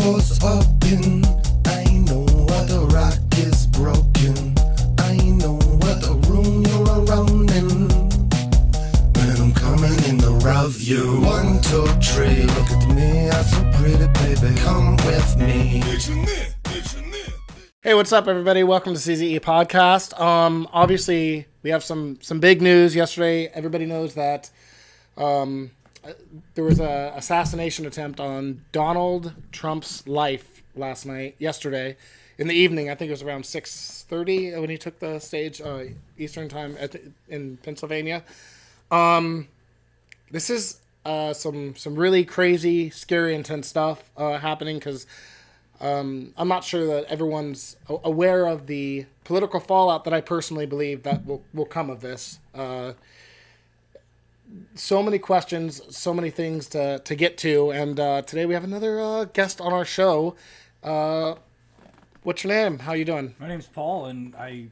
door's open. I know what the rock is broken. I know what the room you're around in. When I'm coming in the rough, you 1, 2, 3. Look at me, I'm so pretty, baby. Come with me. Hey, what's up, everybody? Welcome to CZE Podcast. Obviously, we have some big news yesterday. Everybody knows that there was a assassination attempt on Donald Trump's life yesterday, in the evening. I think it was around 6:30 when he took the stage, Eastern time in Pennsylvania. This is some really crazy, scary, intense stuff happening because I'm not sure that everyone's aware of the political fallout that I personally believe that will come of this. So many questions, so many things to get to, and today we have another guest on our show. What's your name? How you doing? My name's Paul, and I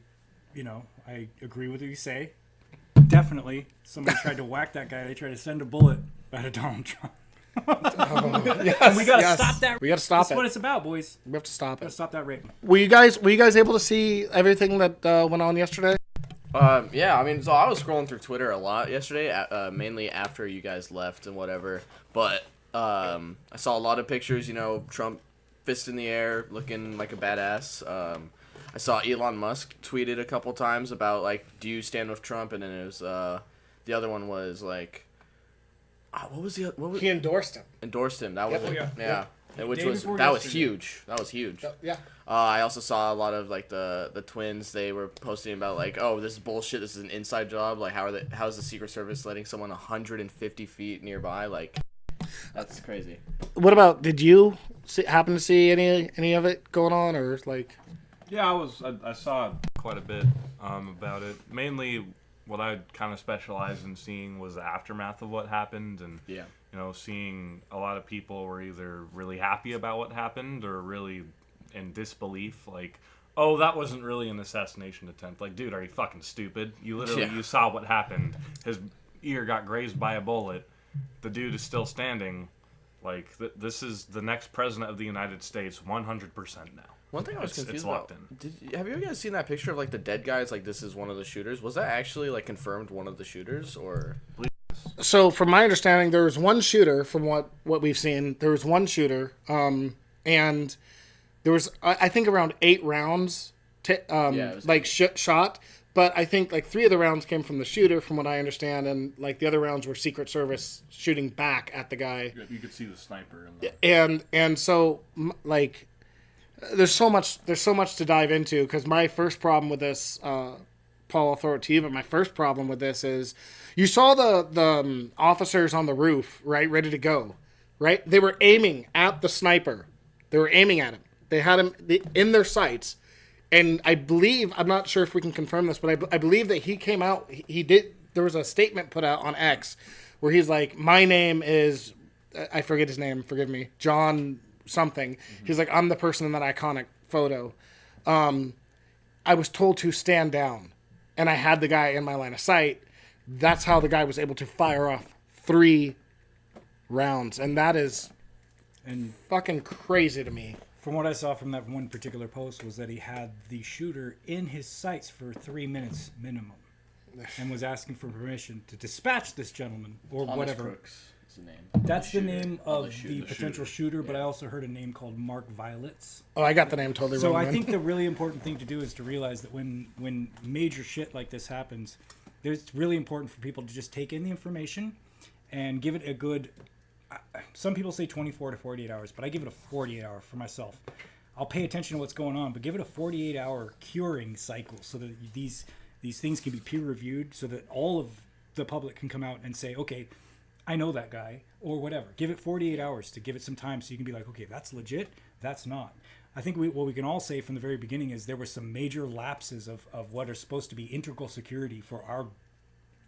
agree with what you say. Definitely, somebody tried to whack that guy. They tried to send a bullet at Donald Trump. Yes, we gotta stop that. We gotta stop That's it. what it's about, boys. We have to stop Gotta it. stop that rape. Were you guys able to see everything that went on yesterday? Yeah, I mean, so I was scrolling through Twitter a lot yesterday, mainly after you guys left and whatever. But I saw a lot of pictures, Trump fist in the air, looking like a badass. I saw Elon Musk tweeted a couple times about, like, do you stand with Trump? And then it was, the other one was, like, He endorsed him. Endorsed him. That was Yep. it. Yeah. Yeah. And which Day was before that was yesterday. huge. That was huge. Yeah. I also saw a lot of like the twins. They were posting about like, oh, this is bullshit. This is an inside job. Like, how's the Secret Service letting someone 150 feet nearby? Like, that's crazy. What about? Did you happen to see any of it going on, or like? Yeah, I saw quite a bit about it. Mainly, what I kind of specialized in seeing was the aftermath of what happened, and seeing a lot of people were either really happy about what happened or really in disbelief, like, oh, that wasn't really an assassination attempt. Like, dude, are you fucking stupid? You literally you saw what happened. His ear got grazed by a bullet. The dude is still standing. Like, this is the next president of the United States, 100% now. One thing I was confused it's about. locked in. Have you guys seen that picture of like the dead guys? Like, this is one of the shooters. Was that actually like confirmed one of the shooters, or? So, from my understanding, there was one shooter. From what we've seen, there was one shooter, and there was I think around 8 rounds, shot. But I think like 3 of the rounds came from the shooter, from what I understand, and like the other rounds were Secret Service shooting back at the guy. You could see the sniper. And so like, there's so much to dive into, because my first problem with this, Paul, I'll throw it to you, but my first problem with this is, you saw the officers on the roof, right, ready to go, right? They were aiming at the sniper. They were aiming at him. They had him in their sights. And I believe, I'm not sure if we can confirm this, but I believe that he came out, there was a statement put out on X where he's like, my name is, I forget his name, forgive me, John something. Mm-hmm. He's like, I'm the person in that iconic photo. I was told to stand down, and I had the guy in my line of sight. That's how the guy was able to fire off 3 rounds, and that is fucking crazy to me. From what I saw from that one particular post was that he had the shooter in his sights for 3 minutes minimum, and was asking for permission to dispatch this gentleman or Thomas whather. Crooks is the name. That's the name of the the potential shooter, but I also heard a name called Mark Violets. Oh, I got the name totally wrong. So I think the really important thing to do is to realize that when major shit like this happens, it's really important for people to just take in the information and give it a good, some people say 24 to 48 hours, but I give it a 48 hour for myself. I'll pay attention to what's going on, but give it a 48 hour curing cycle so that these things can be peer reviewed, so that all of the public can come out and say, okay, I know that guy, or whatever. Give it 48 hours to give it some time so you can be like, okay, that's legit, that's not. I think what we can all say from the very beginning is there were some major lapses of what are supposed to be integral security for our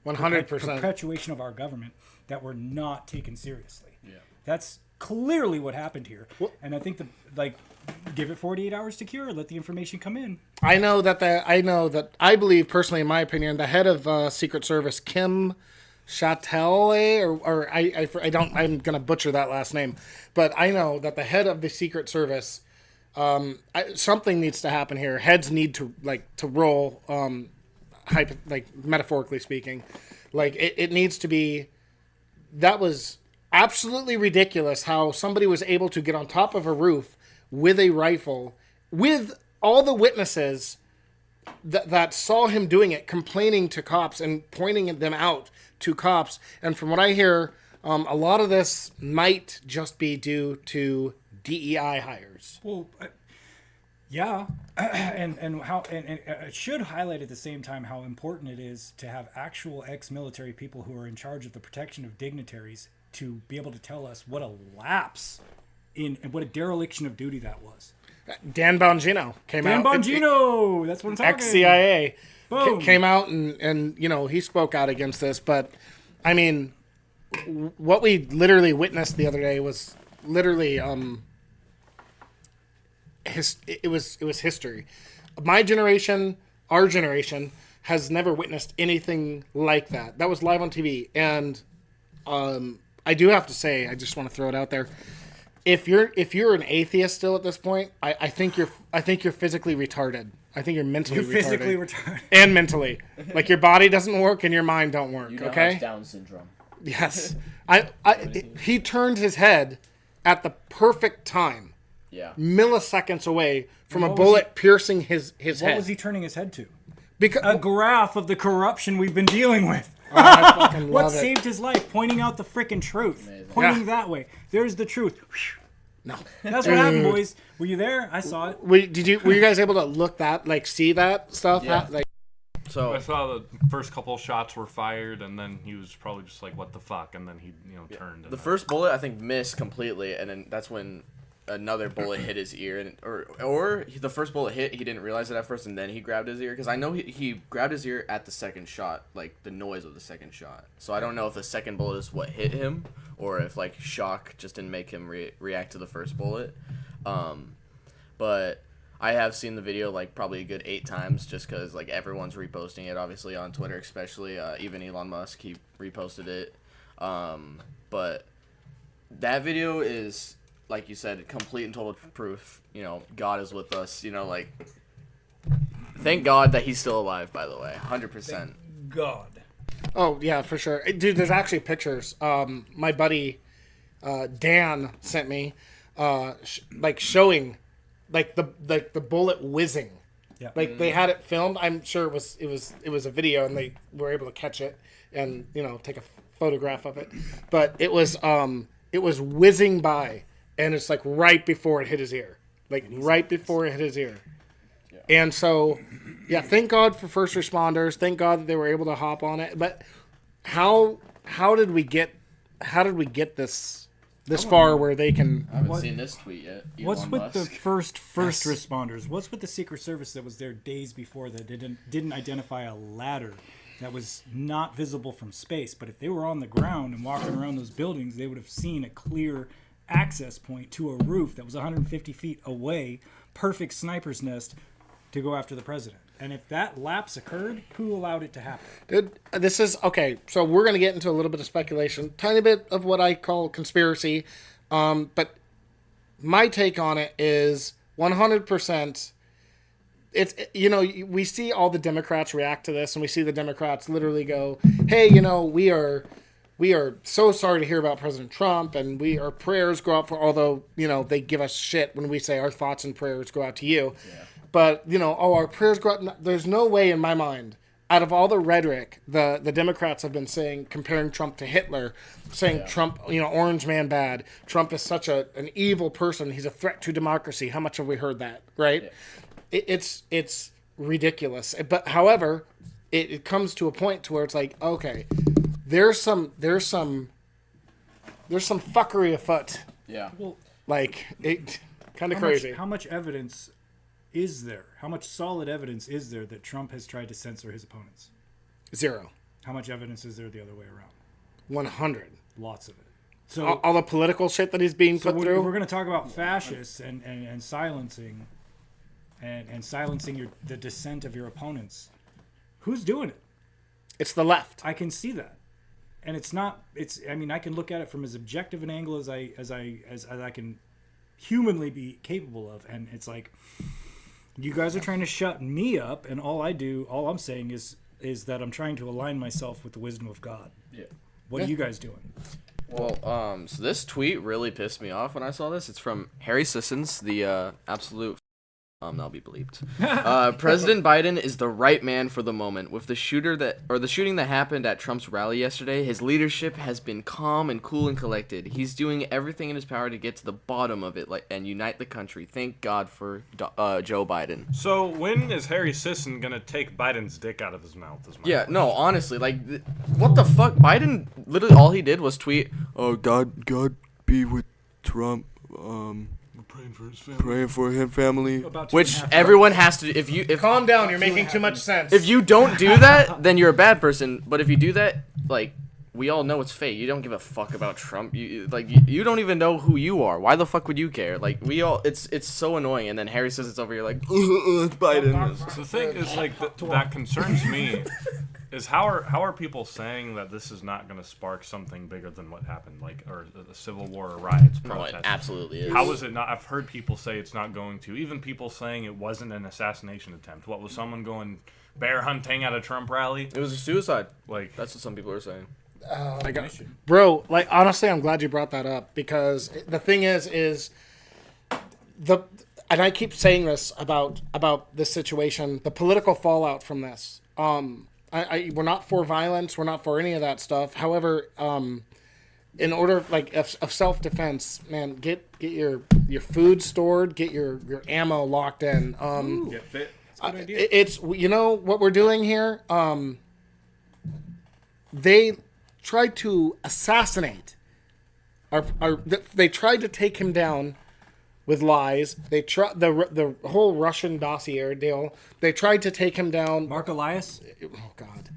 100% perpetuation of our government that were not taken seriously. Yeah. That's clearly what happened here. Well, and I think give it 48 hours to cure, let the information come in. I know that I believe personally, in my opinion, the head of Secret Service, Kim Chatelle, or I don't, I'm gonna butcher that last name, but I know that the head of the Secret Service, something needs to happen here. Heads need to roll, metaphorically speaking, like it needs to be. That was absolutely ridiculous how somebody was able to get on top of a roof with a rifle, with all the witnesses that saw him doing it, complaining to cops and pointing them out to cops. And from what I hear, a lot of this might just be due to DEI hires. Well, yeah, and how and it should highlight at the same time how important it is to have actual ex-military people who are in charge of the protection of dignitaries to be able to tell us what a lapse in and what a dereliction of duty that was. Dan Bongino came out. Dan Bongino, that's what I'm talking. Ex-CIA Boom. came out and he spoke out against this. But I mean, what we literally witnessed the other day was literally it was history. My generation, our generation, has never witnessed anything like that. That was live on TV, and I do have to say, I just want to throw it out there. If you're an atheist still at this point, I think you're physically retarded. I think you're mentally retarded. Physically retarded. And mentally. Like your body doesn't work and your mind don't work, You know okay? have Down syndrome. Yes. He turned his head at the perfect time. Yeah. Milliseconds away from a what was bullet piercing his head. What was he turning his head to? Because A graph of the corruption we've been dealing with. I fucking What love it. saved his life? Pointing out the freaking truth. Amazing. Pointing Yeah. that way. There's the truth. No. That's what happened, boys. Were you there? I saw it. Were you guys able to look that, like, see that stuff? Yeah. Like, So I saw the first couple of shots were fired, and then he was probably just like, "What the fuck?" And then he, turned. And the first bullet, I think, missed completely, and then that's when another bullet hit his ear, and the first bullet hit, he didn't realize it at first, and then he grabbed his ear, because I know he grabbed his ear at the second shot, like the noise of the second shot. So I don't know if the second bullet is what hit him, or if like shock just didn't make him react to the first bullet. But I have seen the video like probably a good 8 times, just because like everyone's reposting it, obviously on Twitter, especially even Elon Musk, he reposted it. But that video is, like you said, complete and total proof. God is with us. Like, thank God that he's still alive. By the way, 100%. God. oh yeah, for sure, dude. There's actually pictures. My buddy Dan sent me, showing, like the bullet whizzing. Yeah. Like they had it filmed. I'm sure it was a video, and they were able to catch it and take a photograph of it. But it was whizzing by, and it's like right before it hit his ear, Yeah. And so, yeah, thank God for first responders. Thank God that they were able to hop on it. But how did we get this far where they can? I haven't seen this tweet yet. What's Elon with Musk. the first responders? What's with the Secret Service that was there days before that didn't identify a ladder that was not visible from space? But if they were on the ground and walking around those buildings, they would have seen a clear access point to a roof that was 150 feet away, perfect sniper's nest to go after the president. And if that lapse occurred, who allowed it to happen? Dude, this is okay. So we're gonna get into a little bit of speculation, tiny bit of what I call conspiracy, but my take on it is 100%. It's we see all the Democrats react to this, and we see the Democrats literally go, "Hey, we are so sorry to hear about President Trump, and our prayers go out for." Although they give us shit when we say our thoughts and prayers go out to you. Yeah. But, our prayers go out. There's no way in my mind, out of all the rhetoric the Democrats have been saying, comparing Trump to Hitler, saying Trump, orange man bad. Trump is such an evil person. He's a threat to democracy. How much have we heard that, right? Yeah. It's ridiculous. But, however, it comes to a point to where it's like, okay, there's some fuckery afoot. Yeah. Well, Like, it kind of crazy. How much evidence is there? How much solid evidence is there that Trump has tried to censor his opponents? 0. How much evidence is there the other way around? 100. Lots of it. So All the political shit that he's being put if through. we're going to talk about fascists and silencing and silencing the dissent of your opponents, who's doing it? It's the left. I can see that. and it's not. It's. I mean, I can look at it from as objective an angle as I can humanly be capable of, and it's like, you guys are trying to shut me up, and all I'm saying is that I'm trying to align myself with the wisdom of God. Yeah. What are you guys doing? Well, so this tweet really pissed me off when I saw this. It's from Harry Sissons, the absolute. That'll be bleeped. President Biden is the right man for the moment. With the shooting that happened at Trump's rally yesterday, his leadership has been calm and cool and collected. He's doing everything in his power to get to the bottom of it, and unite the country. Thank God for Joe Biden. So when is Harry Sisson gonna take Biden's dick out of his mouth? Yeah, no, honestly, like, what the fuck? Biden, literally all he did was tweet, "Oh, God be with Trump. Praying for his family." Which everyone has to. If Calm down. You're making too much sense. if you don't do that, then you're a bad person. But if you do that, like, we all know it's fake. You don't give a fuck about Trump. You don't even know who you are. Why the fuck would you care? Like, it's so annoying. And then Harry says it's over here like, it's Biden. The thing is, like, that concerns me is how are people saying that this is not going to spark something bigger than what happened, like, or the civil war or riots, No, protests? it absolutely is. How is it not? I've heard people say it's not going to. Even people saying it wasn't an assassination attempt. What was someone going bear hunting at a Trump rally? It was a suicide. Like, That's what some people are saying. Bro, like, honestly, I'm glad you brought that up, because the thing is and I keep saying this about this situation, the political fallout from this. We're not for violence. We're not for any of that stuff. However, in order of self-defense, man, get your food stored, get your ammo locked in. get fit. That's a good idea. It's, you know what we're doing here. They tried to assassinate. They tried to take him down with lies. They tried the whole Russian dossier deal. They tried to take him down. Mark Elias. Oh God,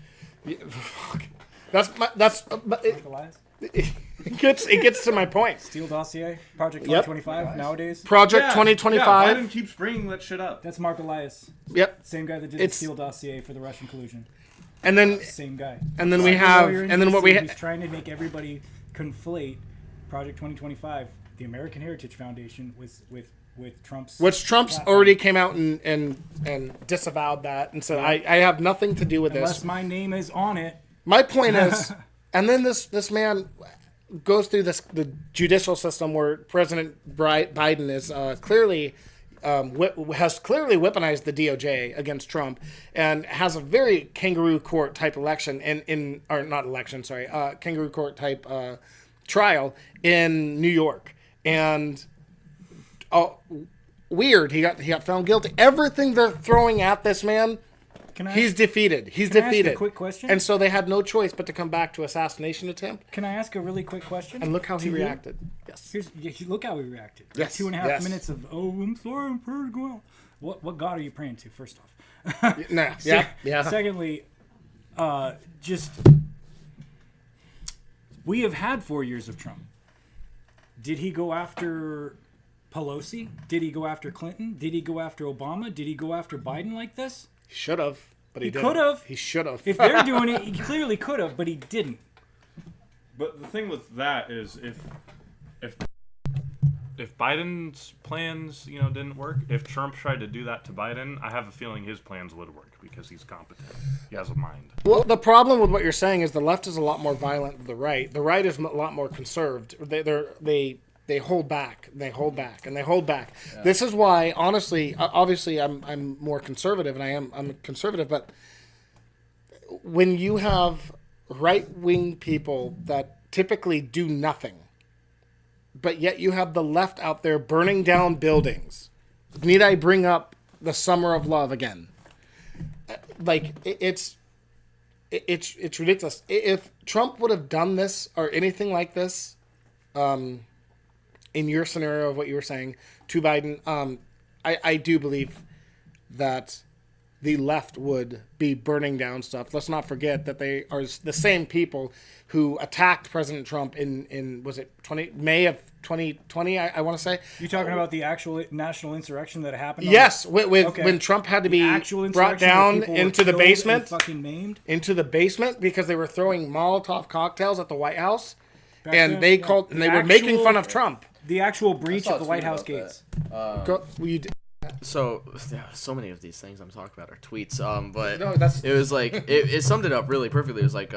yeah, fuck. That's Mark Elias. it gets to my point. Steele dossier. Project Yep. 2025 nowadays. Project 2025. Biden keeps bringing that shit up. That's Mark Elias. Yep. Same guy that did It's- the Steele dossier for the Russian collusion. And then Same guy. And then we Same have- lawyer in and then what DC we who's trying to make everybody conflate Project 2025, the American Heritage Foundation, with Trump's. which Trump's platform. already came out and disavowed that and said I have nothing to do with Unless this. my name is on it. My point is, and then this man goes through the judicial system where President Biden is clearly has clearly weaponized the DOJ against Trump and has a very kangaroo court type election kangaroo court type trial in New York, and weird, he got found guilty. Everything they're throwing at this man, he's defeated. He's can I ask defeated. a quick question? And so they had no choice but to come back to assassination attempt. Can I ask a really quick question? And look how he To you? reacted. Yes. Look how he reacted. Yes, 2.5 yes. minutes of, I'm sorry, I'm praying to go out. What God are you praying to, first off? Nah, yeah. Secondly, we have had 4 years of Trump. Did he go after Pelosi? Did he go after Clinton? Did he go after Obama? Did he go after Biden like this? He should have, but he didn't. could have. He should have. If they're doing it, he clearly could have, but he didn't. But the thing with that is if Biden's plans, didn't work, if Trump tried to do that to Biden, I have a feeling his plans would work because he's competent. He has a mind. Well, the problem with what you're saying is the left is a lot more violent than the right. The right is a lot more conserved. They hold back. They hold back, and they hold back. Yeah. This is why, honestly, obviously, I'm more conservative, and I'm conservative. But when you have right-wing people that typically do nothing, but yet you have the left out there burning down buildings. Need I bring up the Summer of Love again? Like, it's ridiculous. If Trump would have done this or anything like this, in your scenario of what you were saying to Biden, I do believe that the left would be burning down stuff. Let's not forget that they are the same people who attacked President Trump in was it May of 2020? I want to say. You talking about the actual national insurrection that happened? Yes, when Trump had to be brought down into the basement, fucking maimed into the basement because they were throwing Molotov cocktails at the White House, and they were making fun of Trump. The actual breach of the White House gates. So many of these things I'm talking about are tweets. But No, it was like it summed it up really perfectly. It was like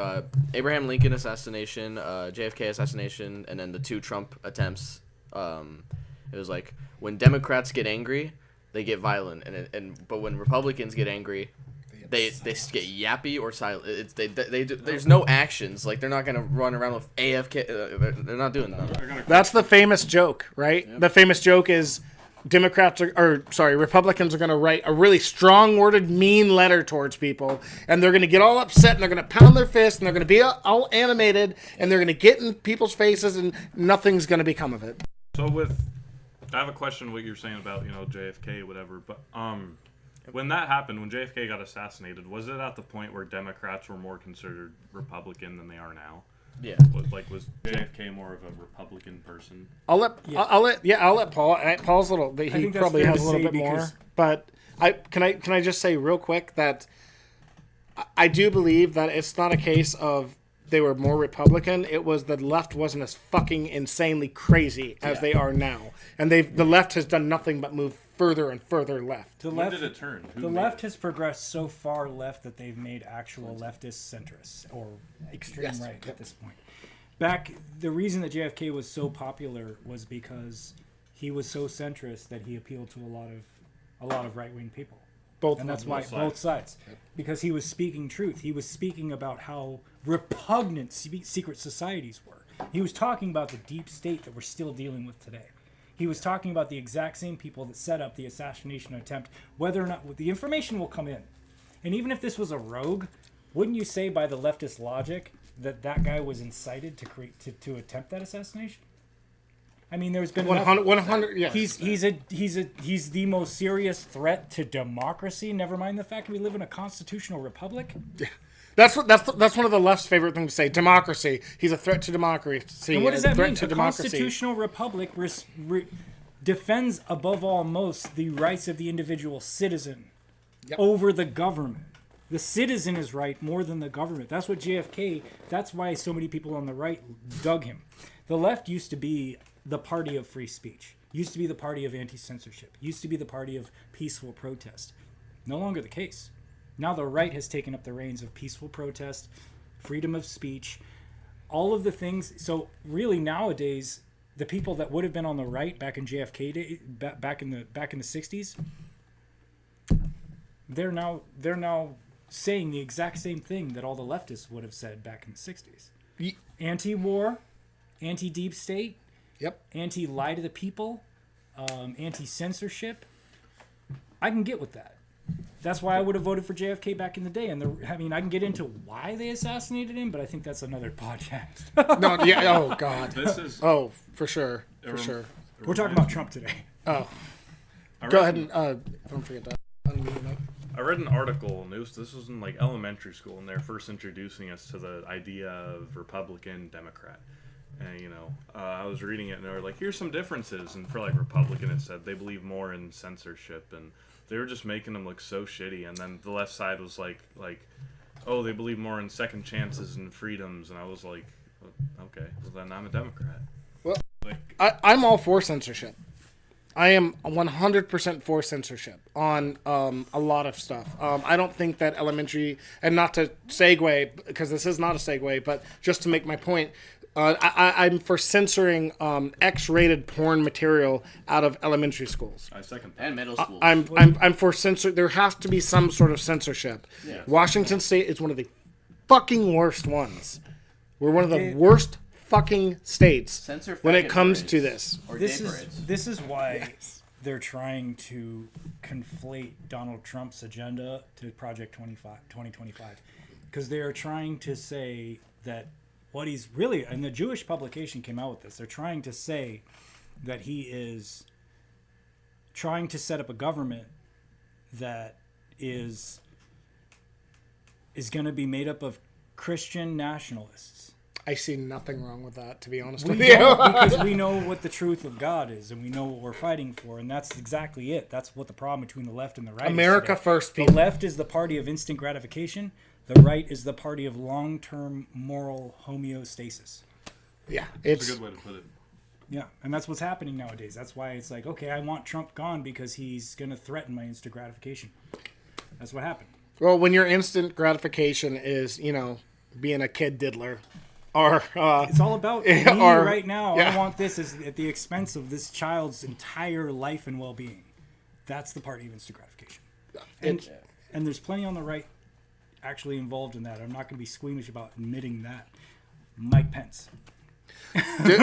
Abraham Lincoln assassination, JFK assassination, and then the 2 Trump attempts. It was like when Democrats get angry, they get violent, but when Republicans get angry, they get yappy or silent. There's no actions. Like they're not gonna run around with AFK. They're not doing that. That's the famous joke, right? Yep. The famous joke is Republicans are going to write a really strong-worded, mean letter towards people, and they're going to get all upset, and they're going to pound their fists, and they're going to be all animated, and they're going to get in people's faces, and nothing's going to become of it. So I have a question. What you're saying about JFK, whatever, but when that happened, when JFK got assassinated, was it at the point where Democrats were more considered Republican than they are now? Yeah. Was JFK more of a Republican person? I'll let Paul. Paul's he probably has a little bit more. But can I just say real quick that I do believe that it's not a case of they were more Republican. It was the left wasn't as fucking insanely crazy as they are now, and the left has done nothing but move further and further left. When did it turn? The left has progressed so far left that they've made actual leftist centrists or extreme right at this point. The reason that JFK was so popular was because he was so centrist that he appealed to a lot of right-wing people. Both sides. Because he was speaking truth. He was speaking about how repugnant secret societies were. He was talking about the deep state that we're still dealing with today. He was talking about the exact same people that set up the assassination attempt, whether or not the information will come in. And even if this was a rogue, wouldn't you say by the leftist logic that guy was incited to attempt that assassination? I mean, there's been 100. Yes. He's the most serious threat to democracy. Never mind the fact we live in a constitutional republic. Yeah. That's one of the left's favorite things to say. Democracy. He's a threat to democracy. And what does that mean? A constitutional republic defends above all most the rights of the individual citizen over the government. The citizen is right more than the government. That's what JFK. That's why so many people on the right dug him. The left used to be the party of free speech. Used to be the party of anti-censorship. Used to be the party of peaceful protest. No longer the case. Now the right has taken up the reins of peaceful protest, freedom of speech, all of the things. So really nowadays, the people that would have been on the right back in JFK day, back in the 60s, they're now saying the exact same thing that all the leftists would have said back in the 60s. Anti-war, anti-deep state, anti-lie to the people, anti-censorship. I can get with that. That's why I would have voted for JFK back in the day. And I can get into why they assassinated him, but I think that's another podcast. Oh God. For sure. We're talking about Trump today. Oh. Go ahead and don't forget that. I read an article, and this was in like elementary school, and they're first introducing us to the idea of Republican, Democrat. And I was reading it, and they were like, "Here's some differences." And for like Republican, it said they believe more in censorship, and they were just making them look so shitty. And then the left side was like, "Oh, they believe more in second chances and freedoms." And I was like, "Okay, well then I'm a Democrat." Well, I'm all for censorship. I am 100% for censorship on a lot of stuff. I don't think that elementary, and not to segue, because this is not a segue, but just to make my point, I'm for censoring X-rated porn material out of elementary schools. I second that. And middle schools. I'm for censor. There has to be some sort of censorship. Yeah. Washington State is one of the fucking worst ones. We're one of the worst fucking states when it comes to this. This is why they're trying to conflate Donald Trump's agenda to Project 2025, because they are trying to say that what he's really, and the Jewish publication came out with this, they're trying to say that he is trying to set up a government that is is going to be made up of Christian nationalists. I see nothing wrong with that, to be honest We with you. don't, because we know what the truth of God is, and we know what we're fighting for, and that's exactly it. That's what the problem between the left and the right America is today. first, The people. left is the party of instant gratification. The right is the party of long-term moral homeostasis. Yeah, It's a good way to put it. Yeah, and that's what's happening nowadays. That's why it's like, okay, I want Trump gone because he's going to threaten my instant gratification. That's what happened. Well, when your instant gratification is, being a kid diddler, or It's all about me or- right now. yeah. I want this at the expense of this child's entire life and well-being. That's the party of instant gratification. And there's plenty on the right actually involved in that. I'm not going to be squeamish about admitting that. Mike Pence. dude,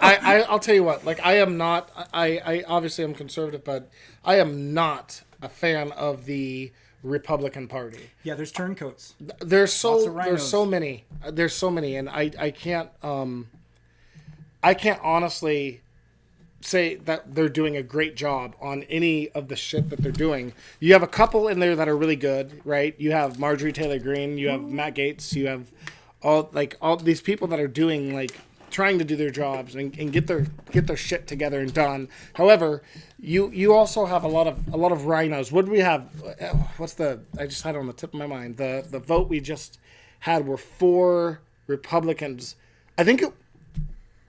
I'll tell you what. Like, I am not. I obviously am conservative, but I am not a fan of the Republican Party. Yeah, there's turncoats. There's Lots of rhinos. so many, and I can't honestly say that they're doing a great job on any of the shit that they're doing. You have a couple in there that are really good, right? You have Marjorie Taylor Greene, you have Matt Gaetz, you have all these people that are doing trying to do their jobs and get their shit together and done. However, you also have a lot of rhinos. What do we have? I just had it on the tip of my mind. The vote we just had were 4 Republicans. I think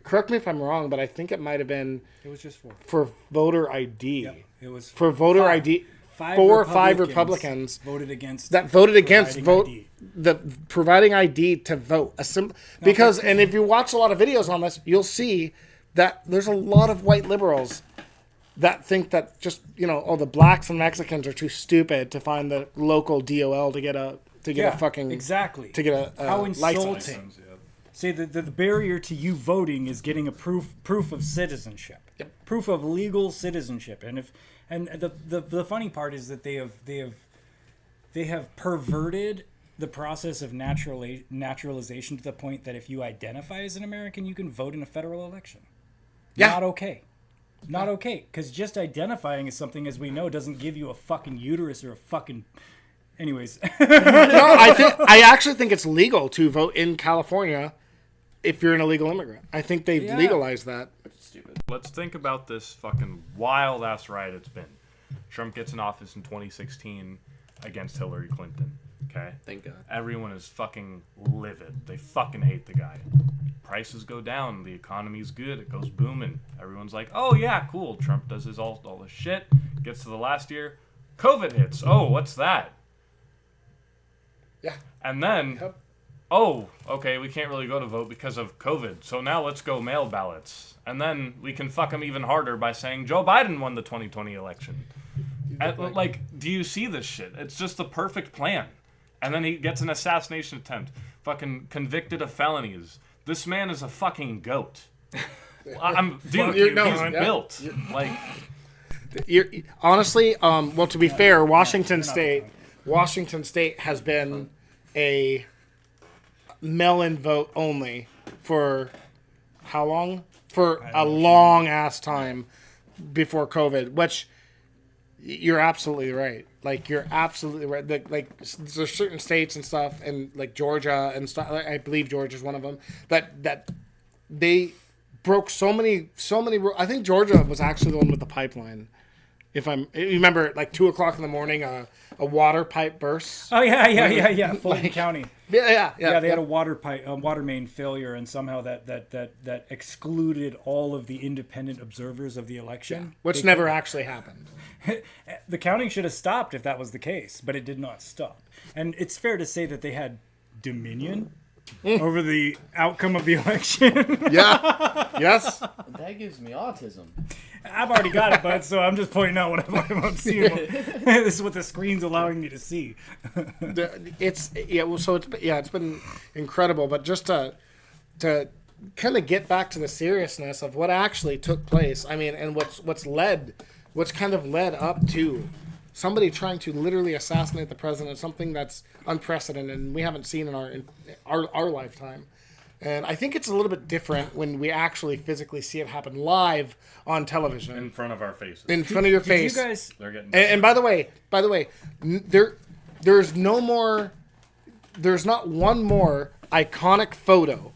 correct me if I'm wrong, but I think it might have been It was just 4. for voter ID. Yep, it was For voter 5. ID. 5 4 or 5 Republicans voted against providing ID. providing ID to vote. Because and if you watch a lot of videos on this, you'll see that there's a lot of white liberals that think that just the blacks and Mexicans are too stupid to find the local DOL to get a fucking exactly to get a how license. insulting. See, the barrier to you voting is getting a proof of citizenship. Yep. Proof of legal citizenship. And the funny part is that they have perverted the process of naturalization to the point that if you identify as an American, you can vote in a federal election. Yeah. Not okay. Not okay. Because just identifying as something, as we know, doesn't give you a fucking uterus or a fucking... Anyways. No, I actually think it's legal to vote in California if you're an illegal immigrant. I think they've legalized that. Stupid. Let's think about this fucking wild ass ride it's been. Trump gets in office in 2016 against Hillary Clinton. Okay? Thank God. Everyone is fucking livid. They fucking hate the guy. Prices go down. The economy's good. It goes booming. Everyone's like, oh yeah, cool. Trump does his all this shit. Gets to the last year. COVID hits. Oh, what's that? Yeah. And then, Yep. oh, okay, we can't really go to vote because of COVID. So now let's go mail ballots. And then we can fuck him even harder by saying Joe Biden won the 2020 election. And, do you see this shit? It's just the perfect plan. And then he gets an assassination attempt. Fucking convicted of felonies. This man is a fucking goat. Dude, he's built. Honestly, well, to be fair, Washington State has been a mail-in vote only for how long? For a long ass time before COVID, which you're absolutely right. You're absolutely right. There's certain states and stuff, and Georgia and stuff. I believe Georgia's one of them that they broke so many. I think Georgia was actually the one with the pipeline. You remember, 2:00 in the morning, a water pipe burst. Oh yeah. Fulton County. Yeah. They had a water main failure, and somehow that excluded all of the independent observers of the election, which never actually happened. The counting should have stopped if that was the case, but it did not stop. And it's fair to say that they had dominion over the outcome of the election. Yeah. Yes. That gives me autism. I've already got it, bud, so I'm just pointing out what I'm seeing. This is what the screen's allowing me to see. It's been incredible, but just to kind of get back to the seriousness of what actually took place. I mean, and what's kind of led up to somebody trying to literally assassinate the president, something that's unprecedented and we haven't seen in our lifetime. And I think it's a little bit different when we actually physically see it happen live on television. In front of our faces. In front of your face. You guys... They're getting And by the way, there's no more there's not one more iconic photo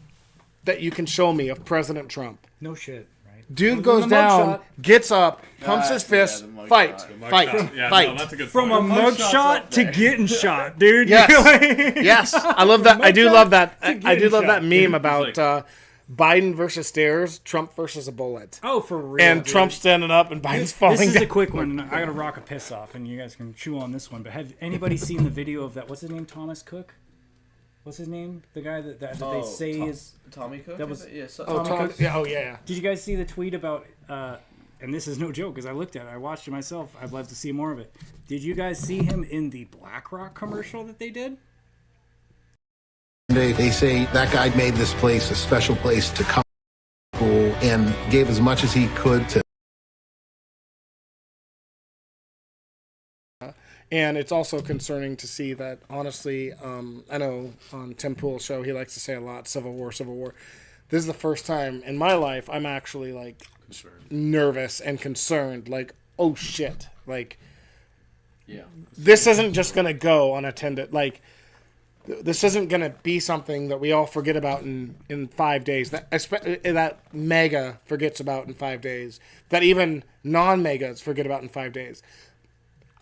that you can show me of President Trump. No shit, right? Dude goes down, gets up, pumps his fist, fight. Yeah, no, that's a good From a point. mugshot to getting shot, dude. Yes, yes, I love that. I do love that. I do love that meme about Biden versus stairs, Trump versus a bullet. Oh, for real. And dude. Trump standing up and Biden's falling This is down. a quick one. I gotta rock a piss off, and you guys can chew on this one. But have anybody seen the video of that? What's his name? Thomas Cook. What's his name? The guy that they say is Tommy Cook. That was yeah. So, Oh, Cook? yeah. Did you guys see the tweet about? And this is no joke because I looked at it. I watched it myself. I'd love to see more of it. Did you guys see him in the BlackRock commercial that they did? They say that guy made this place a special place to come to school and gave as much as he could to. And it's also concerning to see that, honestly, I know on Tim Pool's show, he likes to say a lot, Civil War. This is the first time in my life I'm actually, like, nervous and concerned. Like, oh, shit. Like, this isn't just going to go unattended. Like, this isn't going to be something that we all forget about in 5 days. That mega forgets about in 5 days. That even non-megas forget about in 5 days.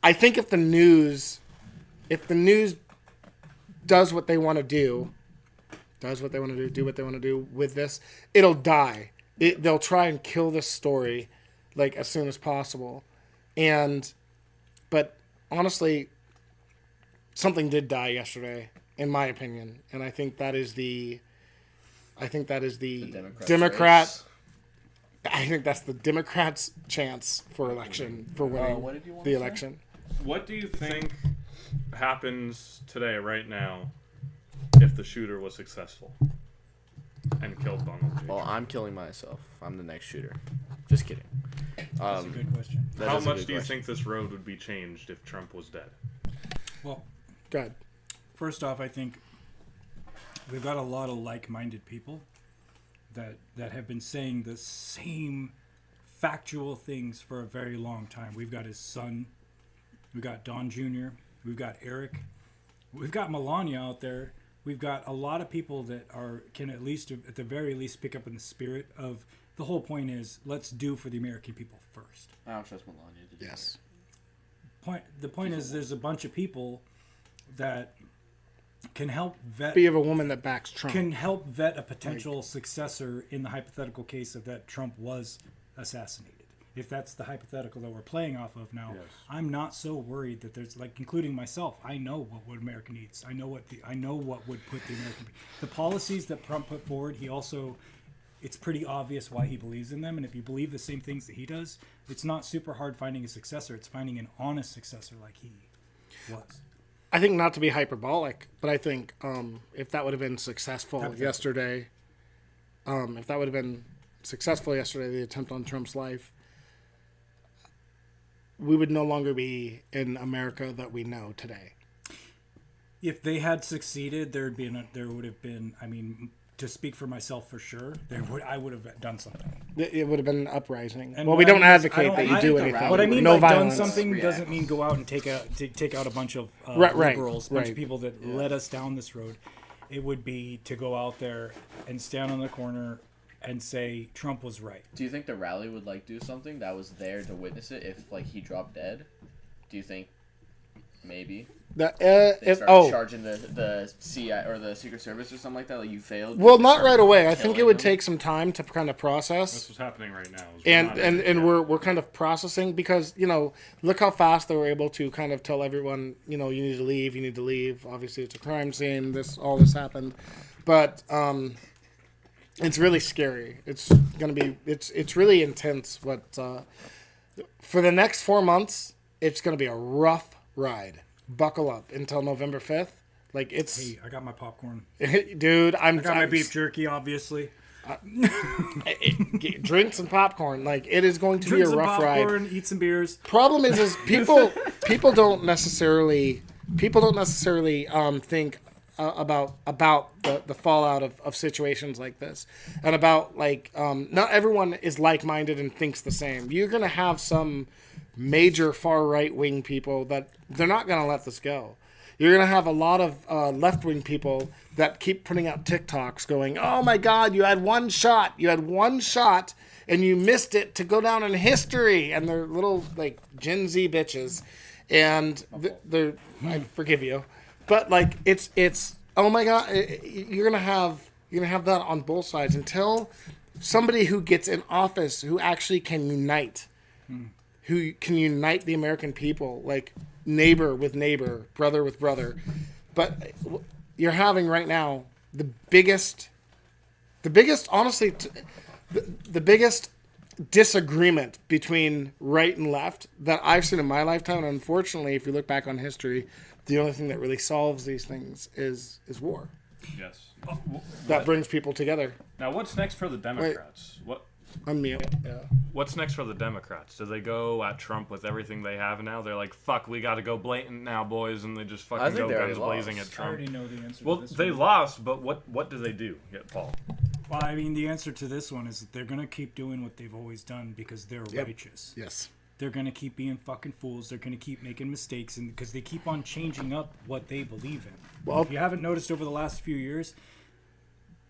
I think if the news does what they want to do, do what they want to do with this, it'll die. They'll try and kill this story, like, as soon as possible. But honestly, something did die yesterday, in my opinion, and I think that is the Democrat. I think that's the Democrats' chance for election, for winning what did you want the to say? election. What do you think happens today, right now, if the shooter was successful and killed Donald J. Well, I'm killing myself. I'm the next shooter. Just kidding. That's a good question. How much do you think this road would be changed if Trump was dead? Well, Go ahead. first off, I think we've got a lot of like-minded people that have been saying the same factual things for a very long time. We've got his son. We've got Don Jr. We've got Eric. We've got Melania out there. We've got a lot of people that can at the very least pick up in the spirit of the whole point is let's do for the American people first. I don't trust Melania to do Yes. The point is there's a bunch of people that can help vet. But you have a woman that backs Trump. Can help vet a potential successor in the hypothetical case of that Trump was assassinated. If that's the hypothetical that we're playing off of now, Yes. I'm not so worried that there's, like, including myself, I know what America needs. I know what would put the American, the policies that Trump put forward. It's pretty obvious why he believes in them, and if you believe the same things that he does, it's not super hard finding a successor. It's finding an honest successor like he was. I think, not to be hyperbolic, but I think if that would have been successful yesterday, the attempt on Trump's life, we would no longer be in America that we know today. If they had succeeded, there would have been. I mean, to speak for myself, for sure, I would have done something. It would have been an uprising. And well, we what I don't mean is, advocate that you do anything. What I mean no by violence. done something doesn't mean go out and take out a bunch of liberals, a bunch of people that led us down this road. It would be to go out there and stand on the corner and say Trump was right. Do you think the rally would do something that was there to witness it if he dropped dead? Do you think maybe they start charging the CIA or the Secret Service or something like that? Like, you failed. Well, not right away. I think it would take some time to kind of process. That's what's happening right now. And we're kind of processing because, look how fast they were able to kind of tell everyone, you need to leave. Obviously, it's a crime scene. All this happened. But it's really scary. It's really intense. For the next 4 months, it's going to be a rough ride. Buckle up until November 5th. Hey, I got my popcorn. Dude, I got my beef jerky, obviously. Drink some popcorn. It is going to be a rough ride. Eat some beers. Problem is people don't necessarily think about the fallout of situations like this, and about not everyone is like-minded and thinks the same. You're gonna have some major far right wing people that they're not gonna let this go. You're going to have a lot of left-wing people that keep putting out TikToks going, oh my God, you had one shot. You had one shot and you missed it to go down in history. And they're little like Gen Z bitches. And they're, I forgive you. But like, it's, oh my God, you're going to have that on both sides until somebody who gets in office who actually can unite, who can unite the American people, like neighbor with neighbor, brother with brother. But you're having right now the biggest, honestly, the biggest disagreement between right and left that I've seen in my lifetime. And unfortunately, if you look back on history, the only thing that really solves these things is war. Yes. That brings people together. Now, what's next for the Democrats? Unmute. Yeah. What's next for the Democrats? Do they go at Trump with everything they have now? They're like, fuck, we got to go blatant now, boys, and they just fucking go guns blazing at Trump. I already know the answer Well, to this they one. lost, but what do they do? Yeah, Paul. Well, I mean, the answer to this one is that they're going to keep doing what they've always done because they're righteous. Yes. They're going to keep being fucking fools. They're going to keep making mistakes and because they keep on changing up what they believe in. Well, if you haven't noticed over the last few years,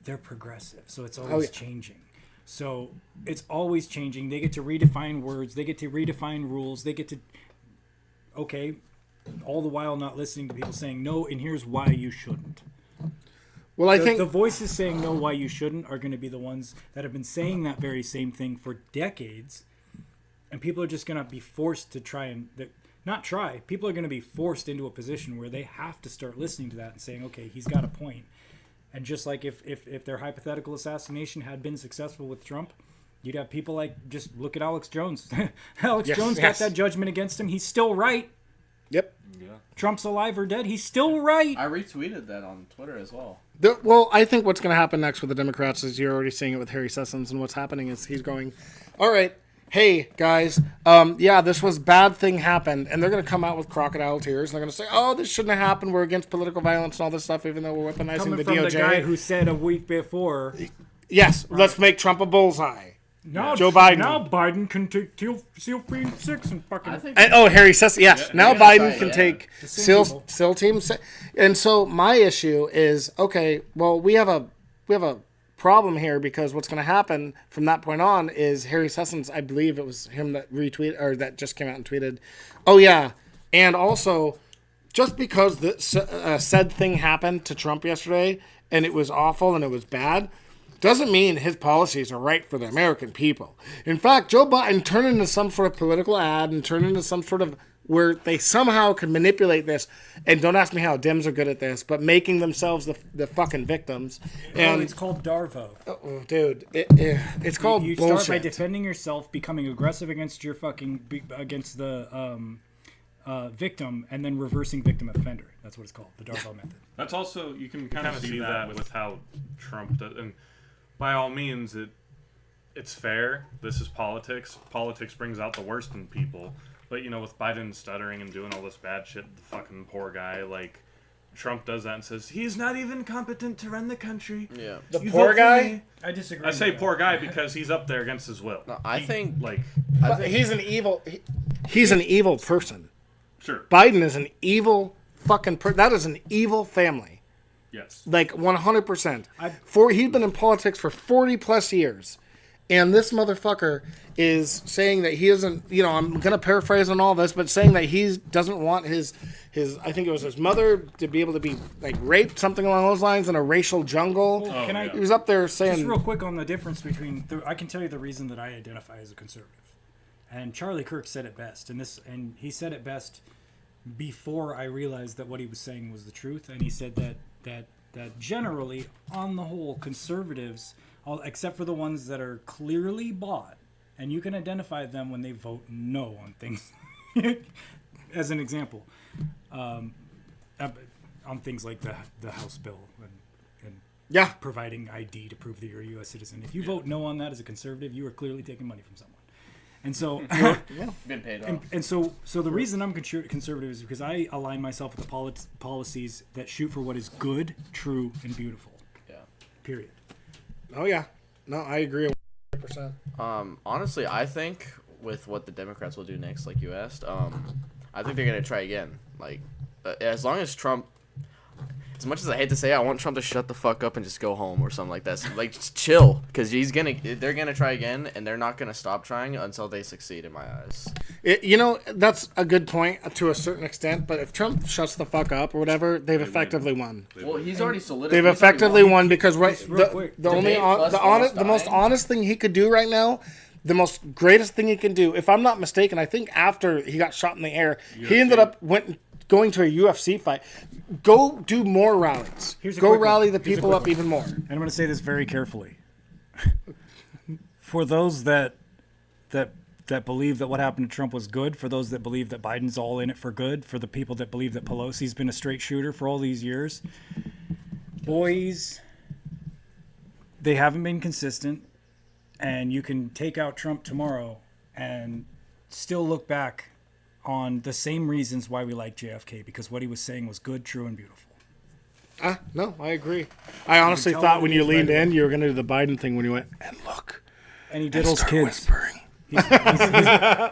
they're progressive, so it's always changing. So it's always changing. They get to redefine words. They get to redefine rules. They get to, all the while not listening to people saying no, and here's why you shouldn't. Well, I think the voices saying no, why you shouldn't, are going to be the ones that have been saying that very same thing for decades, and people are just going to be forced to people are going to be forced into a position where they have to start listening to that and saying, okay, he's got a point. And just like if their hypothetical assassination had been successful with Trump, you'd have people like, just look at Alex Jones. Alex Jones got that judgment against him. He's still right. Yep. Yeah. Trump's alive or dead. He's still right. I retweeted that on Twitter as well. I think what's going to happen next with the Democrats is you're already seeing it with Harry Sessions, and what's happening is he's going, all right, hey, guys, this was bad thing happened, and they're going to come out with crocodile tears, and they're going to say, oh, this shouldn't have happened, we're against political violence and all this stuff, even though we're weaponizing Coming the from DOJ. the guy who said a week before, yes, let's make Trump a bullseye. now Joe Biden. Now Biden can take SEAL 6 and fucking... Harry Sessions, yes. Now Biden can take SEAL SEAL Team 6. And so my issue is, okay, well, we have a problem here because what's going to happen from that point on is Harry Sessions, I believe it was him that retweeted or that just came out and tweeted, oh yeah, and also just because the said thing happened to Trump yesterday and it was awful and it was bad doesn't mean his policies are right for the American people. In fact, Joe Biden turned into some sort of political ad and turned into some sort of where they somehow can manipulate this, and don't ask me how, Dems are good at this, but making themselves the fucking victims. And it's called Darvo. Oh, dude, it's called you bullshit. start by defending yourself, becoming aggressive against your against the victim, and then reversing victim offender. That's what it's called, the Darvo method. That's also, you can kind of see that with how Trump does, and by all means, it's fair. This is politics. Politics brings out the worst in people. But, with Biden stuttering and doing all this bad shit, the fucking poor guy, like, Trump does that and says, he's not even competent to run the country. Yeah. The poor guy? I disagree. I say poor guy because he's up there against his will. No, I think he's an evil... He's an evil person. Sure. Biden is an evil fucking person. That is an evil family. Yes. Like, 100%. He's been in politics for 40 plus years. And this motherfucker is saying that he isn't, I'm going to paraphrase on all this, but saying that he doesn't want his, I think it was his mother to be able to be, like, raped, something along those lines, in a racial jungle. He was up there saying... Just real quick on the difference between... I can tell you the reason that I identify as a conservative. And Charlie Kirk said it best. And he said it best before I realized that what he was saying was the truth. And he said that generally, on the whole, conservatives... except for the ones that are clearly bought, and you can identify them when they vote no on things. As an example, on things like the House bill and providing ID to prove that you're a U.S. citizen. If you vote no on that as a conservative, you are clearly taking money from someone. And so, been paid off. And so the reason I'm conservative is because I align myself with the policies that shoot for what is good, true, and beautiful. Yeah. Period. Oh, yeah. No, I agree 100%. Honestly, I think with what the Democrats will do next, like you asked, I think they're going to try again. Like, as long as Trump, as much as I hate to say it, I want Trump to shut the fuck up and just go home or something like that. So, like, just chill, because they're gonna try again, and they're not gonna stop trying until they succeed, in my eyes. That's a good point to a certain extent, but if Trump shuts the fuck up or whatever, they've effectively won. Well, he's already solidified. They've effectively won because the most dying. honest thing he could do right now, the most greatest thing he can do, if I'm not mistaken, I think after he got shot in the air, he ended up going to a UFC fight. Go do more rallies. Go rally the people up even more. And I'm going to say this very carefully. For those that believe that what happened to Trump was good, for those that believe that Biden's all in it for good, for the people that believe that Pelosi's been a straight shooter for all these years, boys, they haven't been consistent, and you can take out Trump tomorrow and still look back on the same reasons why we like JFK, because what he was saying was good, true, and beautiful. No, I agree. I honestly thought when you leaned in, you were going to do the Biden thing when you went, and look. And he diddles kids. Whispering.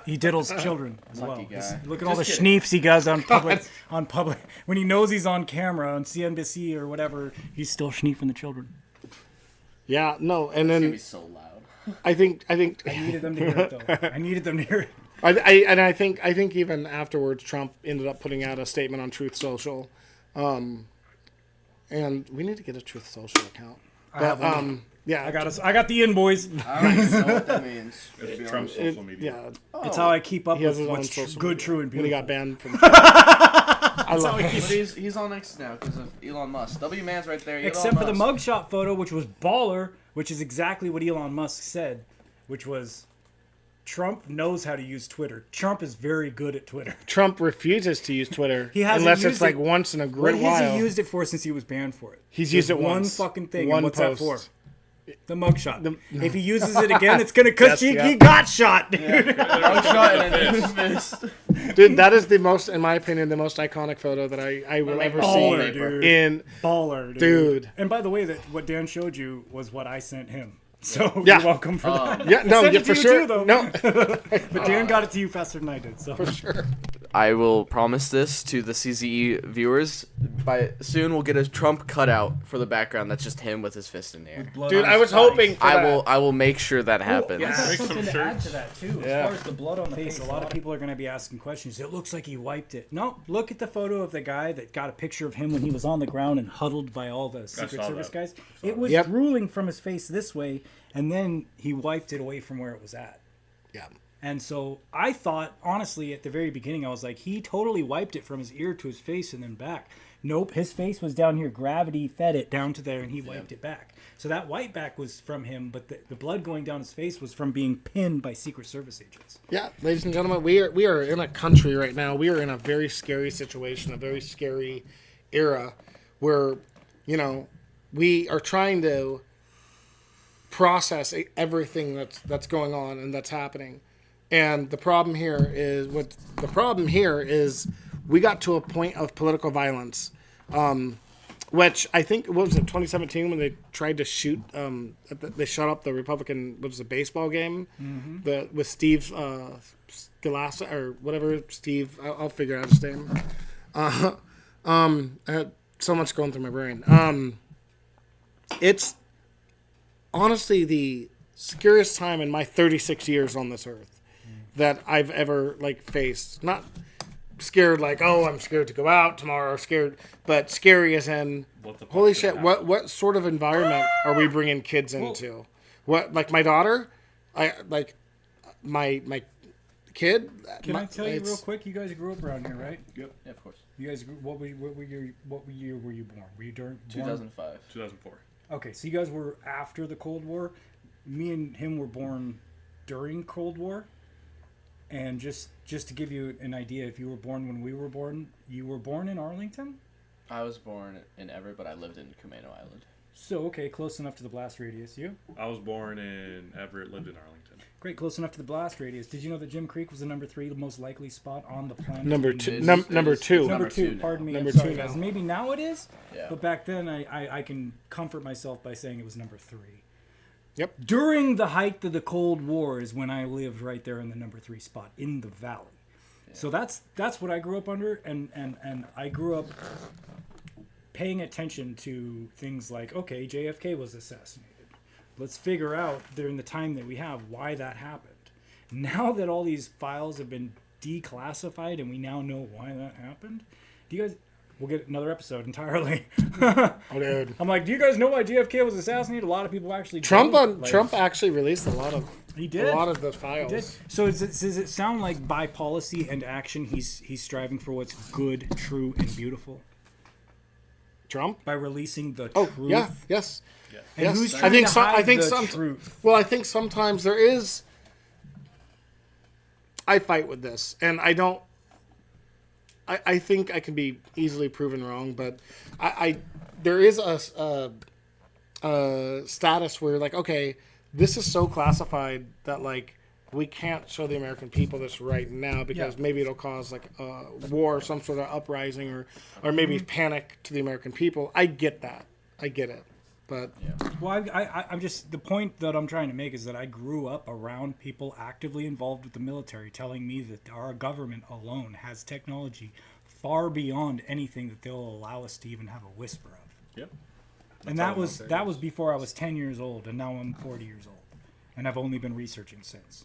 He diddles children as well. Guy. Look at all the schneefs he does on public. When he knows he's on camera on CNBC or whatever, he's still schneefing the children. Yeah, no, and It's gonna then be so loud. I think I needed them to hear it, though. I needed them to hear it. I think even afterwards, Trump ended up putting out a statement on Truth Social, and we need to get a Truth Social account. But yeah, I got the in, boys. I don't even know what that means. It's Trump's social media. Yeah, It's how I keep up he has with his own what's social good, media. true, and When he beautiful. got banned from. I love But it. he's on X now because of Elon Musk. W Man's right there. Elon Except for the Musk. mugshot photo, which was baller, which is exactly what Elon Musk said, which was Trump knows how to use Twitter. Trump is very good at Twitter. Trump refuses to use Twitter He hasn't unless used it's like it. once in a What great has while. he used it for since he was banned for it? He's used it one once. fucking thing. One And what's post. that for? The mugshot. If he uses it again, it's gonna cause Yes, he got shot, dude. Mugshot and then his fist. Dude, that is the most, in my opinion, the most iconic photo that I will ever Baller, see. dude. In Baller, Dude. And by the way, that what Dan showed you was what I sent him. So Yeah. you're welcome for that. yeah, no, Sent yeah, it for to you sure. too, though. No, But Dan got it to you faster than I did. So for sure. I will promise this to the CZE viewers. By soon, we'll get a Trump cutout for the background. That's just him with his fist in the air. blood Dude, on I his was face. hoping for that. I will make sure that happens. I got Make some something to add shirts. to that too. Yeah. As far as the blood on the face, a lot of people are going to be asking questions. It looks like he wiped it. No, look at the photo of the guy that got a picture of him when he was on the ground and huddled by all the Secret saw Service that. guys. It was Yep. drooling from his face this way, and then he wiped it away from where it was at. Yeah. And so I thought, honestly, at the very beginning, I was like, he totally wiped it from his ear to his face and then back. Nope, his face was down here. Gravity fed it down to there, and he wiped it back. So that wipe back was from him, but the blood going down his face was from being pinned by Secret Service agents. Yeah, ladies and gentlemen, we are in a country right now. We are in a very scary situation, a very scary era where, we are trying to process everything that's going on and that's happening. And the problem here is we got to a point of political violence, which I think, what was it, 2017 when they tried to shoot, they shot up the Republican, what was it, baseball game, with Steve Galassa or whatever, Steve, I'll figure out his name. I had so much going through my brain. It's honestly the scariest time in my 36 years on this earth that I've ever faced. Not scared I'm scared to go out tomorrow, scared, but scary as in holy shit, what sort of environment are we bringing kids into? What, my daughter, my kid. Can I tell you real quick? You guys grew up around here, right? Yep. Yeah, of course. You guys, what year were you born? Were you born 2005. 2004. Okay, so you guys were after the Cold War. Me and him were born during Cold War. And just to give you an idea, if you were born when we were born, you were born in Arlington? I was born in Everett, but I lived in Camano Island. So, okay, close enough to the blast radius. You? I was born in Everett, lived in Arlington. Great, close enough to the blast radius. Did you know that Jim Creek was the number 3 most likely spot on the planet? Number two. It is- Number it is- two. Number Number two, two pardon me. Number I'm sorry, two guys. now. Maybe now it is, Yeah. but back then I can comfort myself by saying it was number 3. Yep. During the height of the Cold War is when I lived right there in the number 3 spot in the valley. So that's what I grew up under, and I grew up paying attention to things like, okay, JFK was assassinated. Let's figure out during the time that we have why that happened. Now that all these files have been declassified and we now know why that happened, do you guys... We'll get another episode entirely. Oh, dude. I'm like, do you guys know why JFK was assassinated? A lot of people actually Trump don't. Trump actually released a lot of the files. He did. So does it sound like by policy and action he's striving for what's good, true, and beautiful? Trump? By releasing the truth? Yeah, yes. And yes. who's trying to hide the truth? Well, I think sometimes there is... I fight with this, and I don't... I think I can be easily proven wrong, but there is a status where, like, okay, this is so classified that, like, we can't show the American people this right now because maybe it'll cause, like, a war or some sort of uprising or maybe panic to the American people. I get that. I get it. But well, I'm just, the point that I'm trying to make is that I grew up around people actively involved with the military telling me that our government alone has technology far beyond anything that they'll allow us to even have a whisper of. Yep. And that was before I was 10 years old, and now I'm 40 years old, and I've only been researching since.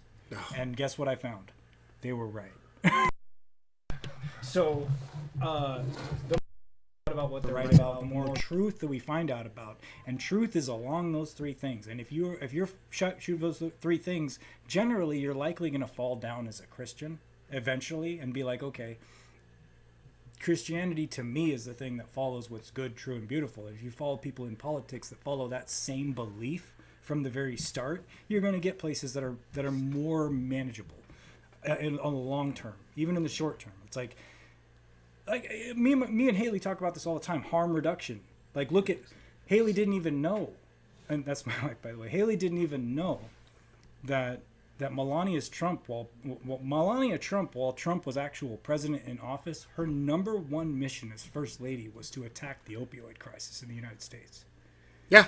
And guess what I found? They were right. So, about what they're right about, the more truth that we find out about, and truth is along those three things. And if you're shoot those three things, generally you're likely going to fall down as a Christian eventually and be like, okay, Christianity to me is the thing that follows what's good, true, and beautiful. If you follow people in politics that follow that same belief from the very start, you're going to get places that are more manageable on the long term, even in the short term. It's like me and Haley talk about this all the time. Harm reduction. Like, look at Haley didn't even know, and that's my wife, by the way. Haley didn't even know that Melania Trump, while Trump was actual president in office, her number one mission as first lady was to attack the opioid crisis in the United States. Yeah,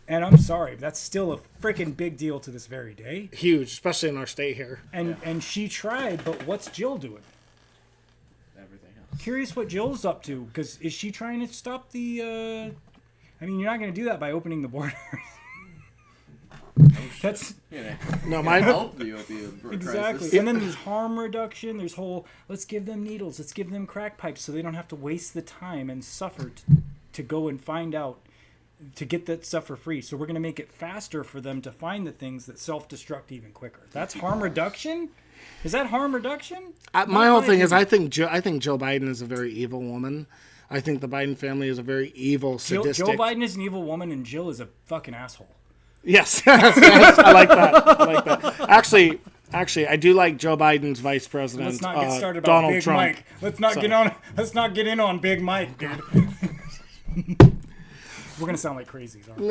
and I'm sorry, that's still a freaking big deal to this very day. Huge, especially in our state here. And she tried, but what's Jill doing? Curious what Jill's up to, because is she trying to stop the I mean, you're not going to do that by opening the borders. That's no, my help the opioid exactly crisis. And then there's harm reduction, there's whole let's give them needles, let's give them crack pipes so they don't have to waste the time and suffer to go and find out to get that stuff for free. So we're going to make it faster for them to find the things that self-destruct even quicker. That's harm reduction? Is that harm reduction? My whole thing is I think Joe Biden is a very evil woman. I think the Biden family is a very evil, sadistic... Joe Biden is an evil woman and Jill is a fucking asshole. Yes. Yes, I like that. Actually, I do like Joe Biden's vice president, let's not get started about Donald Big Trump. Mike. Let's not get in on Big Mike, dude. We're gonna sound like crazies, aren't we?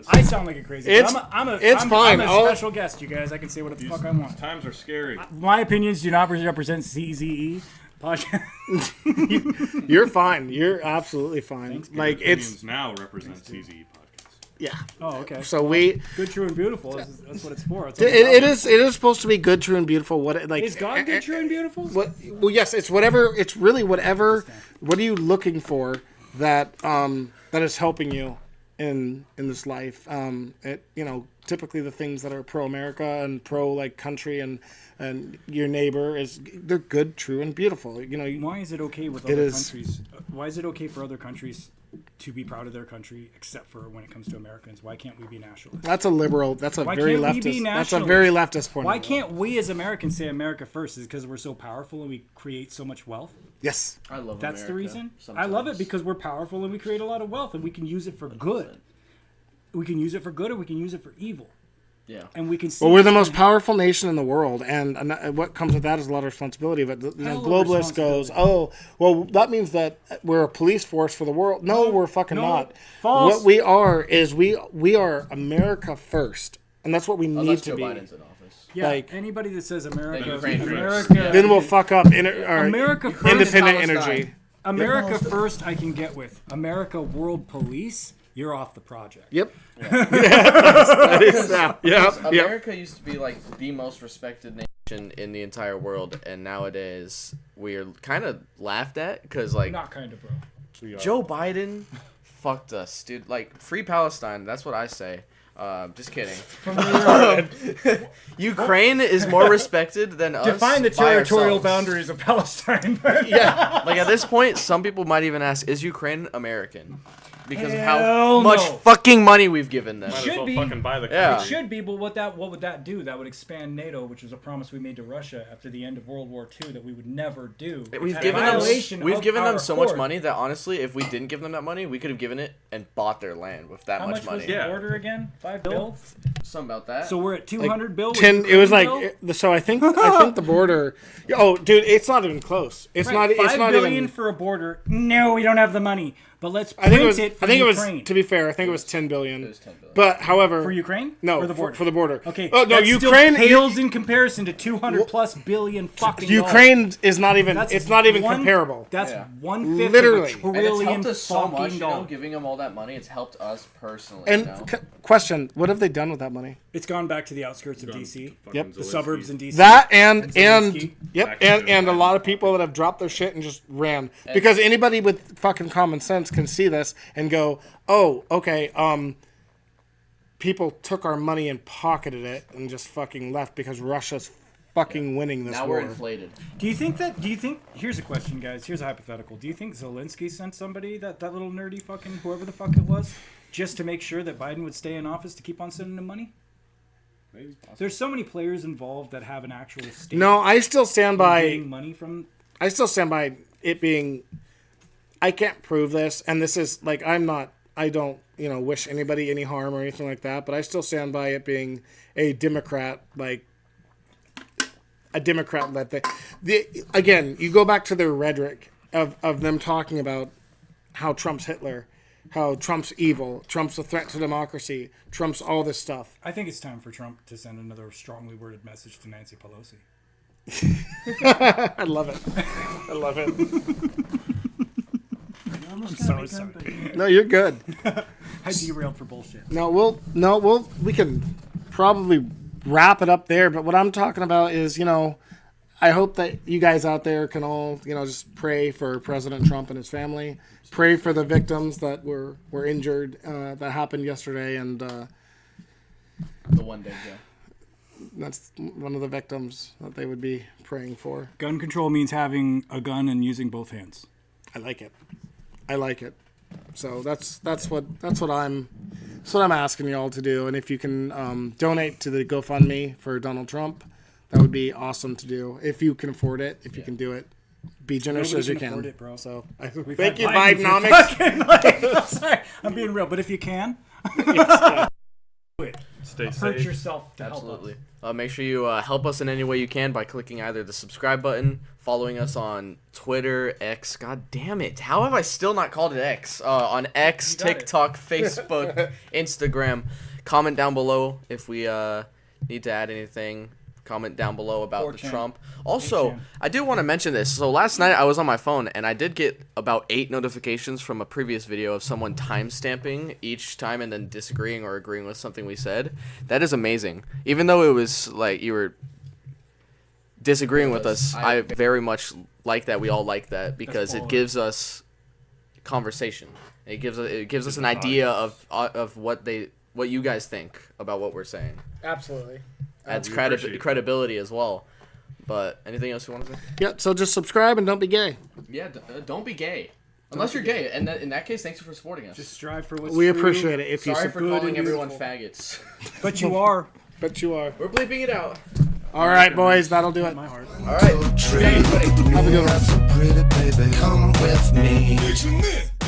I sound like a crazy. I'm fine. I'm a special guest, you guys. I can say what the fuck I want. Times are scary. My opinions do not represent CZE Podcast. You're fine. You're absolutely fine. Thanks, like opinions now represent CZE Podcast. Yeah. Oh, okay. So good, true, and beautiful. That's what it's for. It is supposed to be good, true, and beautiful. Is God good, true, and beautiful? Well, yes. It's whatever. It's really whatever. What are you looking for that that is helping you in this life? Typically the things that are pro America and pro like country and your neighbor they're good, true, and beautiful. Why is it okay with other countries? Why is it okay for other countries to be proud of their country, except for when it comes to Americans? Why can't we be nationalists? That's a liberal. That's a Why very can't we leftist. be That's a very leftist point. Why of view. can't we as Americans say America first? Is it because we're so powerful and we create so much wealth? Yes, I love That's America, the reason. sometimes. I love it because we're powerful and we create a lot of wealth and we can use it for good. We can use it for good or we can use it for evil. Yeah. And we can see. Well, we're the most powerful nation in the world, and what comes with that is a lot of responsibility. But the globalist goes, "Oh, well, that means that we're a police force for the world." No, we're fucking not. False. What we are is we are America first, and that's what we need to Joe be. Biden's in office. Yeah, like- anybody that says America, America. Then we'll fuck up America first. independent Palestine. energy. America first, I can get with. America world police, you're off the project. Yep. America used to be like the most respected nation nation in the entire world, and nowadays we are kind of laughed at because like Not kind of, bro. Joe Biden fucked us, dude. Like, free Palestine. That's what I say. Just kidding. Ukraine is more respected than us. Define the by territorial ourselves. boundaries of Palestine. Yeah. Like, at this point, some people might even ask, is Ukraine American? Because of how Hell much no. fucking money we've given them. Might as Should well be. fucking buy the Yeah. country. It should be, but what would that do? That would expand NATO, which was a promise we made to Russia after the end of World War II that we would never do. We've At given violation them. We've of given them our so much accord. money that honestly, if we didn't give them that money, we could have given it and bought their land with that How much much money. was the Yeah. order again? $5 billion. Something about that. So we're at 200 bill. with 10. It was Ukraine like bill? so. I think the border. Oh, dude, it's not even close. It's Right, not. It's $5 not billion even. for a border. No, we don't have the money. But let's I think print it was. it for I think Ukraine. it was. To be fair, I think it was 10 billion. It was 10 billion. But however, For Ukraine? No, Or the border? for the border. Okay. Oh no, that Ukraine. still pales in comparison to 200 plus billion fucking Ukraine is not even. dollars. It's not even one- comparable. That's Yeah. 1/5 Literally. of a And it's trillion helped us so fucking much, dollars. giving them all that money. It's helped us personally. And you know? question: what have they done with that money? It's gone back to the outskirts of Gone DC. to fucking Yep. The Zelensky. suburbs in DC. That and Zelensky. yep, Back to and Joe a Biden. lot of people that have dropped their shit and just ran because anybody with fucking common sense can see this and go, oh, okay, people took our money and pocketed it and just fucking left because Russia's fucking winning this Now war. we're inflated. Do you think? Here's a question, guys. Here's a hypothetical. Do you think Zelensky sent somebody, that little nerdy fucking whoever the fuck it was, just to make sure that Biden would stay in office to keep on sending him money? Maybe. There's so many players involved that have an actual stake No, I still stand in by. getting money from. I still stand by it being. I can't prove this, and this is like I'm not. I don't, wish anybody any harm or anything like that. But I still stand by it being a Democrat, like a Democrat-led thing. Again, you go back to their rhetoric of them talking about how Trump's Hitler, how Trump's evil, Trump's a threat to democracy, Trump's all this stuff. I think it's time for Trump to send another strongly worded message to Nancy Pelosi. I love it. I love it. I'm so sorry. No, you're good. I derailed for bullshit. We can probably wrap it up there. But what I'm talking about is, I hope that you guys out there can all, just pray for President Trump and his family. Pray for the victims that were injured that happened yesterday, and The one day, yeah. that's one of the victims that they would be praying for. Gun control means having a gun and using both hands. I like it. So that's what I'm asking y'all to do. And if you can donate to the GoFundMe for Donald Trump, that would be awesome to do. If you can afford it, if you can do it, be generous Nobody as you can can. afford it, bro. So We've thank had you, Biden for Bidenomics. fucking, I'm sorry, I'm being real, but if you can, do it. Stay Hurt safe. yourself to Absolutely. help us. Make sure you help us in any way you can by clicking either the subscribe button, following us on Twitter, X. God damn it! How have I still not called it X? On X, You got it. TikTok, Facebook, Instagram. Comment down below if we need to add anything. Comment down below about the 4chan. Trump. Also, 8chan. I do want to mention this. So last night I was on my phone and I did get about 8 notifications from a previous video of someone timestamping each time and then disagreeing or agreeing with something we said. That is amazing. Even though it was like you were disagreeing with us, I very much like that. We all like that because it gives us conversation. It gives us an idea of what you guys think about what we're saying. Absolutely. Adds we appreciate that. credibility as well. But anything else you want to say? Yeah. So just subscribe and don't be gay. Yeah, don't be gay. Unless you're gay. And in that case, thanks for supporting us. Just strive for what's We true. appreciate it. If you Sorry for good calling and everyone beautiful. faggots. But you are. but you are. We're bleeping it out. All right, boys. That'll do it. My heart. All right. Tree, Have a good one. so pretty, baby. Come with me.